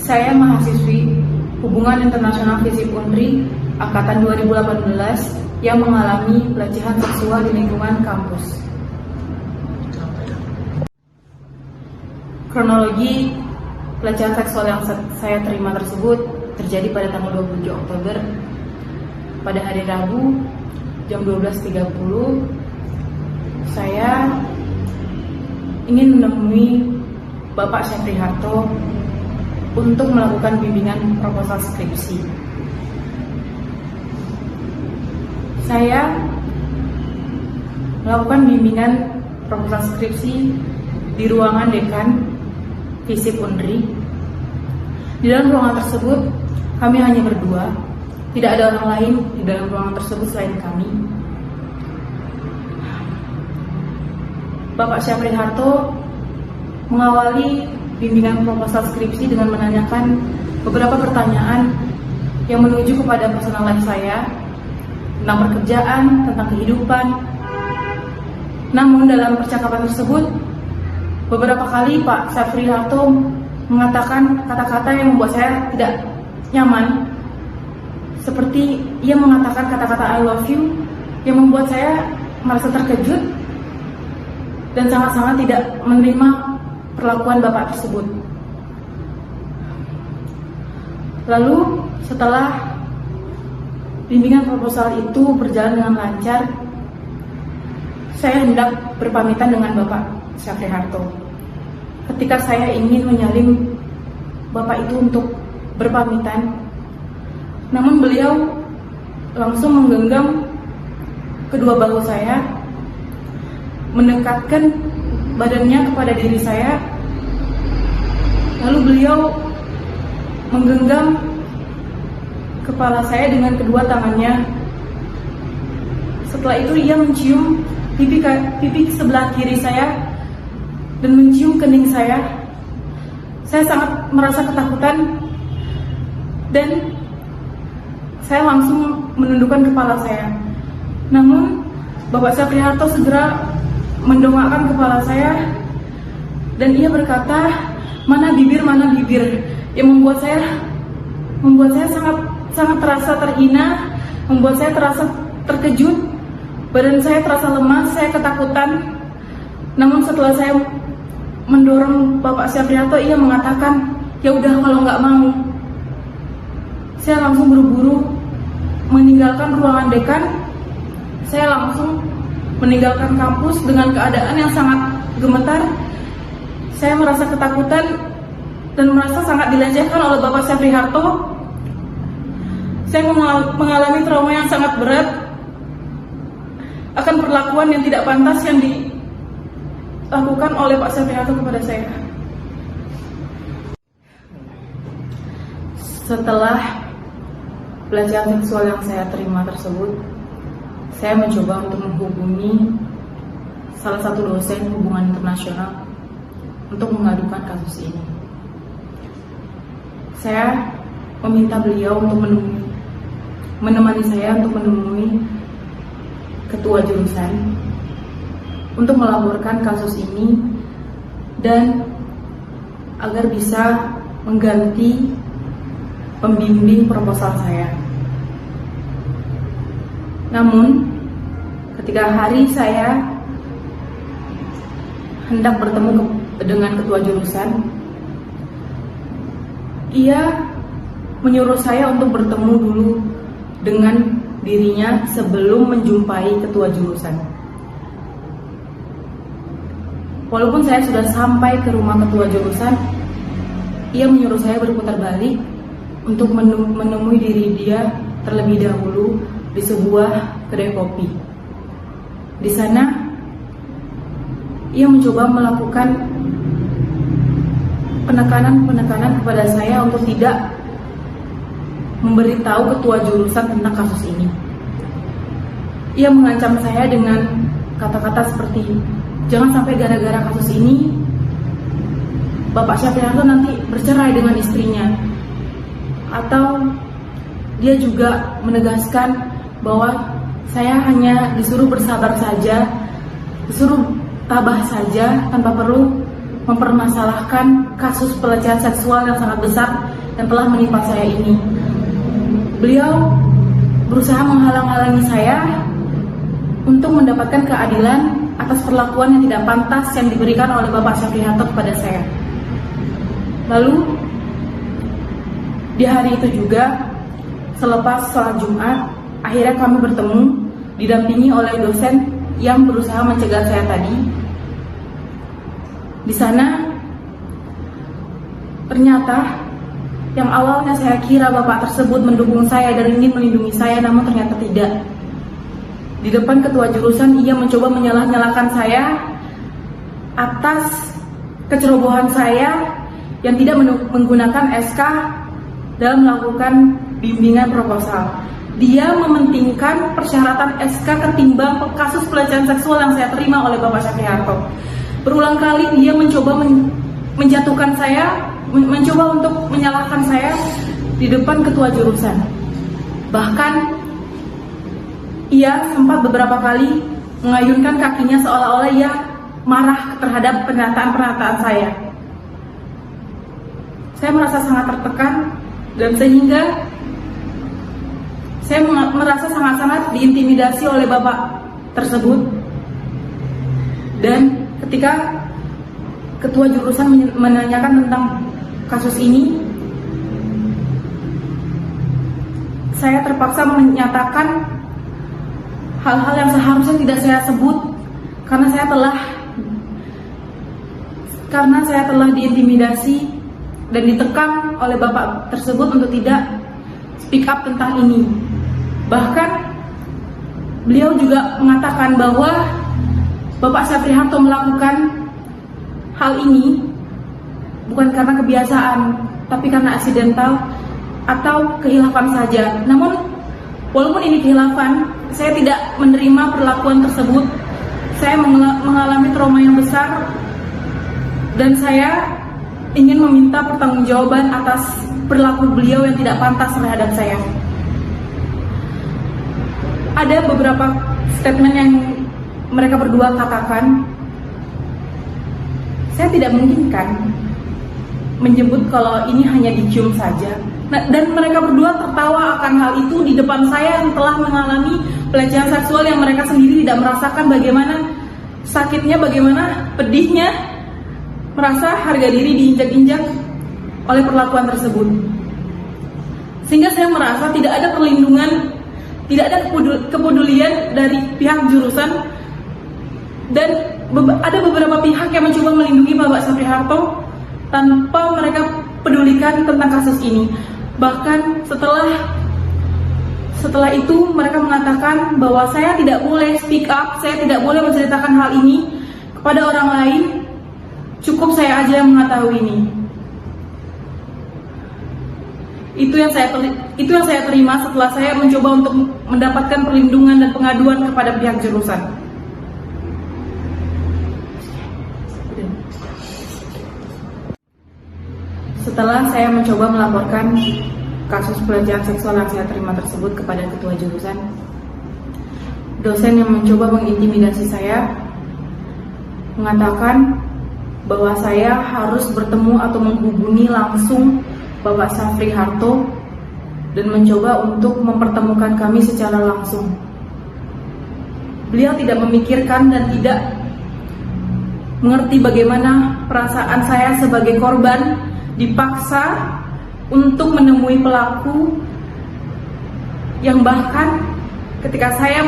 Saya mahasiswi Hubungan Internasional FISIP Unri Angkatan 2018 yang mengalami pelecehan seksual di lingkungan kampus. Kronologi pelecehan seksual yang saya terima tersebut terjadi pada tanggal 27 Oktober pada hari Rabu jam 12.30. Saya ingin menemui Bapak Syafri Harto untuk melakukan bimbingan proposal skripsi. Saya melakukan bimbingan proposal skripsi di ruangan dekan FISIP Unri. Di dalam ruangan tersebut kami hanya berdua, tidak ada orang lain di dalam ruangan tersebut selain kami. Bapak Syafri Harto mengawali bimbingan proposal skripsi dengan menanyakan beberapa pertanyaan yang menuju kepada personal life saya tentang pekerjaan, tentang kehidupan. Namun dalam percakapan tersebut beberapa kali Pak Syafri Harto mengatakan kata-kata yang membuat saya tidak nyaman, seperti ia mengatakan kata-kata I love you yang membuat saya merasa terkejut dan sangat-sangat tidak menerima perlakuan Bapak tersebut. Lalu setelah bimbingan proposal itu berjalan dengan lancar, saya hendak berpamitan dengan Bapak Syafri Harto. Ketika saya ingin menyalin Bapak itu untuk berpamitan, namun beliau langsung menggenggam kedua bahu saya, mendekatkan badannya kepada diri saya, lalu beliau menggenggam kepala saya dengan kedua tangannya. Setelah itu ia mencium pipi sebelah kiri saya dan mencium kening saya. Saya sangat merasa ketakutan dan saya langsung menundukkan kepala saya. Namun Bapak Syafri Harto segera mendongakkan kepala saya dan ia berkata, mana bibir, yang membuat saya sangat terasa terhina, membuat saya terasa terkejut, badan saya terasa lemas, saya ketakutan. Namun setelah saya mendorong Bapak Syafri Harto, ia mengatakan, ya udah kalau nggak mau. Saya langsung buru-buru meninggalkan ruangan dekan. Saya langsung meninggalkan kampus dengan keadaan yang sangat gemetar. Saya merasa ketakutan dan merasa sangat dilecehkan oleh Bapak Syafri Harto. Saya mengalami trauma yang sangat berat akan perlakuan yang tidak pantas yang dilakukan oleh Pak Syafri Harto kepada saya. Setelah pelecehan seksual yang saya terima tersebut, saya mencoba untuk menghubungi salah satu dosen hubungan internasional untuk mengadukan kasus ini. Saya meminta beliau untuk menemani saya untuk menemui ketua jurusan untuk melaporkan kasus ini dan agar bisa mengganti pembimbing proposal saya. Namun ketika hari saya hendak bertemu dengan ketua jurusan, ia menyuruh saya untuk bertemu dulu dengan dirinya sebelum menjumpai ketua jurusan. Walaupun saya sudah sampai ke rumah ketua jurusan, ia menyuruh saya berputar balik untuk menemui diri dia terlebih dahulu di sebuah kedai kopi. Di sana ia mencoba melakukan penekanan kepada saya untuk tidak memberitahu ketua jurusan tentang kasus ini. Ia mengancam saya dengan kata-kata seperti, jangan sampai gara-gara kasus ini Bapak Syafri Harto nanti bercerai dengan istrinya. Atau dia juga menegaskan bahwa saya hanya disuruh bersabar saja, disuruh tabah saja tanpa perlu mempermasalahkan kasus pelecehan seksual yang sangat besar yang telah menimpa saya ini. Beliau berusaha menghalang-halangi saya untuk mendapatkan keadilan atas perlakuan yang tidak pantas yang diberikan oleh Bapak Syafriharto kepada saya. Lalu di hari itu juga, selepas sholat Jumat, akhirnya kami bertemu didampingi oleh dosen yang berusaha mencegah saya tadi. Di sana ternyata yang awalnya saya kira Bapak tersebut mendukung saya dan ingin melindungi saya, namun ternyata tidak. Di depan ketua jurusan ia mencoba menyalah-nyalahkan saya atas kecerobohan saya yang tidak menggunakan SK dalam melakukan bimbingan proposal. Dia mementingkan persyaratan SK ketimbang kasus pelecehan seksual yang saya terima oleh Bapak Syafriharto. Berulang kali dia mencoba menjatuhkan saya, mencoba untuk menyalahkan saya di depan ketua jurusan. Bahkan ia sempat beberapa kali mengayunkan kakinya seolah-olah ia marah terhadap pernyataan-pernyataan saya. Saya merasa sangat tertekan dan sehingga saya merasa sangat-sangat diintimidasi oleh Bapak tersebut. Dan ketika ketua jurusan menanyakan tentang kasus ini, saya terpaksa menyatakan hal-hal yang seharusnya tidak saya sebut karena saya telah diintimidasi dan ditekan oleh Bapak tersebut untuk tidak speak up tentang ini. Bahkan beliau juga mengatakan bahwa Bapak Syafriharto melakukan hal ini bukan karena kebiasaan, tapi karena aksidental atau kehilafan saja. Namun walaupun ini kehilafan, saya tidak menerima perlakuan tersebut. Saya mengalami trauma yang besar dan saya ingin meminta pertanggungjawaban atas perilaku beliau yang tidak pantas terhadap saya. Ada beberapa statement yang mereka berdua katakan. Saya tidak menginginkan menyebut kalau ini hanya dicium saja. Dan mereka berdua tertawa akan hal itu di depan saya yang telah mengalami pelecehan seksual yang mereka sendiri tidak merasakan bagaimana sakitnya, bagaimana pedihnya merasa harga diri diinjak-injak oleh perlakuan tersebut. Sehingga saya merasa tidak ada perlindungan, tidak ada kepedulian dari pihak jurusan, dan ada beberapa pihak yang mencoba melindungi Bapak Syafriharto tanpa mereka pedulikan tentang kasus ini. Bahkan setelah itu mereka mengatakan bahwa saya tidak boleh speak up, saya tidak boleh menceritakan hal ini kepada orang lain, cukup saya aja yang mengetahui ini. Itu yang saya terima setelah saya mencoba untuk mendapatkan perlindungan dan pengaduan kepada pihak jurusan. Setelah saya mencoba melaporkan kasus pelecehan seksual yang saya terima tersebut kepada ketua jurusan, dosen yang mencoba mengintimidasi saya mengatakan bahwa saya harus bertemu atau menghubungi langsung Bapak Syafriharto dan mencoba untuk mempertemukan kami secara langsung. Beliau tidak memikirkan dan tidak mengerti bagaimana perasaan saya sebagai korban dipaksa untuk menemui pelaku yang bahkan ketika saya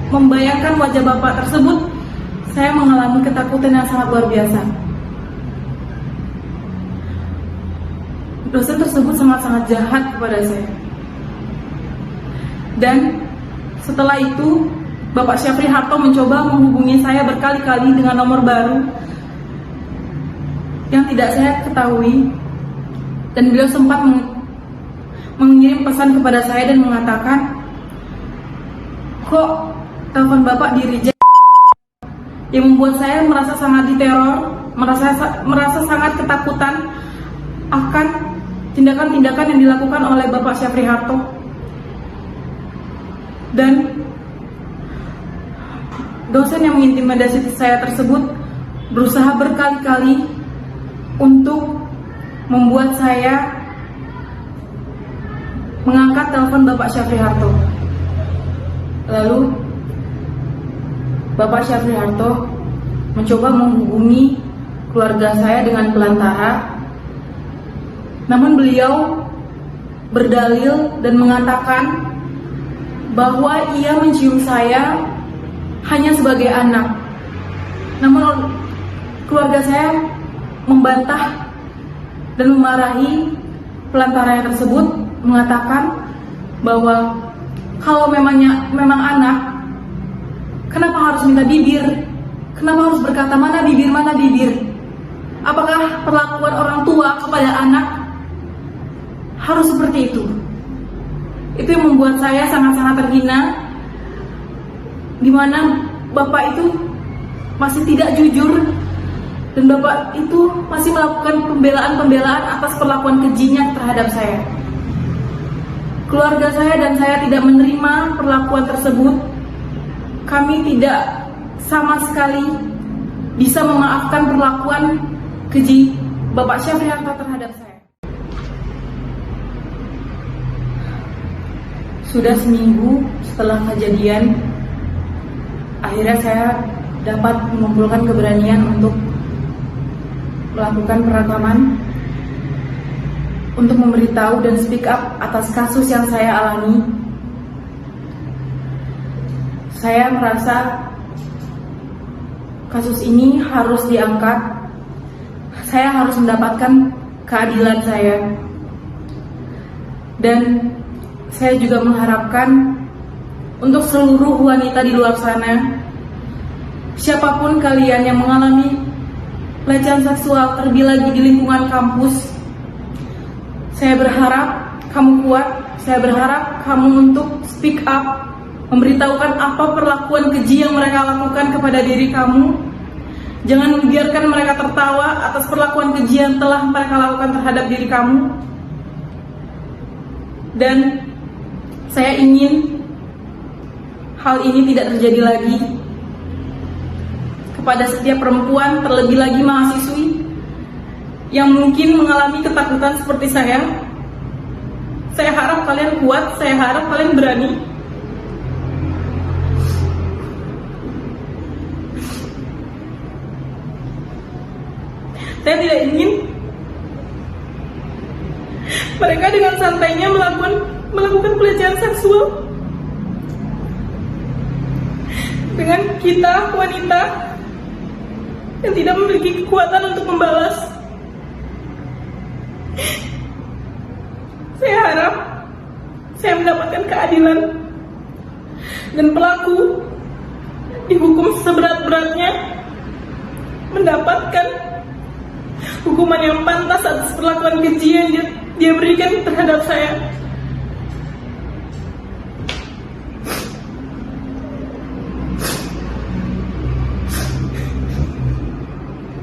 membayangkan wajah Bapak tersebut, saya mengalami ketakutan yang sangat luar biasa. Dosen tersebut sangat-sangat jahat kepada saya. Dan setelah itu Bapak Syafriharto mencoba menghubungi saya berkali-kali dengan nomor baru yang tidak saya ketahui, dan beliau sempat mengirim pesan kepada saya dan mengatakan, kok telepon Bapak di reject, yang membuat saya merasa sangat diteror, merasa sangat ketakutan akan tindakan-tindakan yang dilakukan oleh Bapak Syafriharto. Dan dosen yang mengintimidasi saya tersebut berusaha berkali-kali untuk membuat saya mengangkat telepon Bapak Syafri Harto. Lalu Bapak Syafri Harto mencoba menghubungi keluarga saya dengan pelantara, namun beliau berdalil dan mengatakan bahwa ia mencium saya hanya sebagai anak. Namun keluarga saya membantah dan memarahi pelantara yang tersebut, mengatakan bahwa kalau memang anak, kenapa harus minta bibir? Kenapa harus berkata mana bibir? Apakah perlakuan orang tua kepada anak harus seperti itu? Itu yang membuat saya sangat-sangat terhina, di mana Bapak itu masih tidak jujur dan Bapak itu masih melakukan pembelaan atas perlakuan kejinya terhadap saya. Keluarga saya dan saya tidak menerima perlakuan tersebut. Kami tidak sama sekali bisa memaafkan perlakuan keji Bapak Syafri Harto terhadap saya. Sudah seminggu setelah kejadian, akhirnya saya dapat mengumpulkan keberanian untuk melakukan perekaman, untuk memberitahu dan speak up atas kasus yang saya alami. Saya merasa kasus ini harus diangkat. Saya harus mendapatkan keadilan saya. Dan saya juga mengharapkan untuk seluruh wanita di luar sana, siapapun kalian yang mengalami pelecehan seksual, terlebih lagi di lingkungan kampus, saya berharap kamu kuat. Saya berharap kamu untuk speak up, memberitahukan apa perlakuan keji yang mereka lakukan kepada diri kamu. Jangan membiarkan mereka tertawa atas perlakuan keji yang telah mereka lakukan terhadap diri kamu. Dan saya ingin hal ini tidak terjadi lagi kepada setiap perempuan, terlebih lagi mahasiswi yang mungkin mengalami ketakutan seperti saya. Saya harap kalian kuat, saya harap kalian berani. Saya tidak ingin mereka dengan santainya melakukan pelecehan seksual dengan kita wanita yang tidak memiliki kekuatan untuk membalas. Saya harap saya mendapatkan keadilan dan pelaku dihukum seberat-beratnya, mendapatkan hukuman yang pantas atas perlakuan keji yang dia berikan terhadap saya.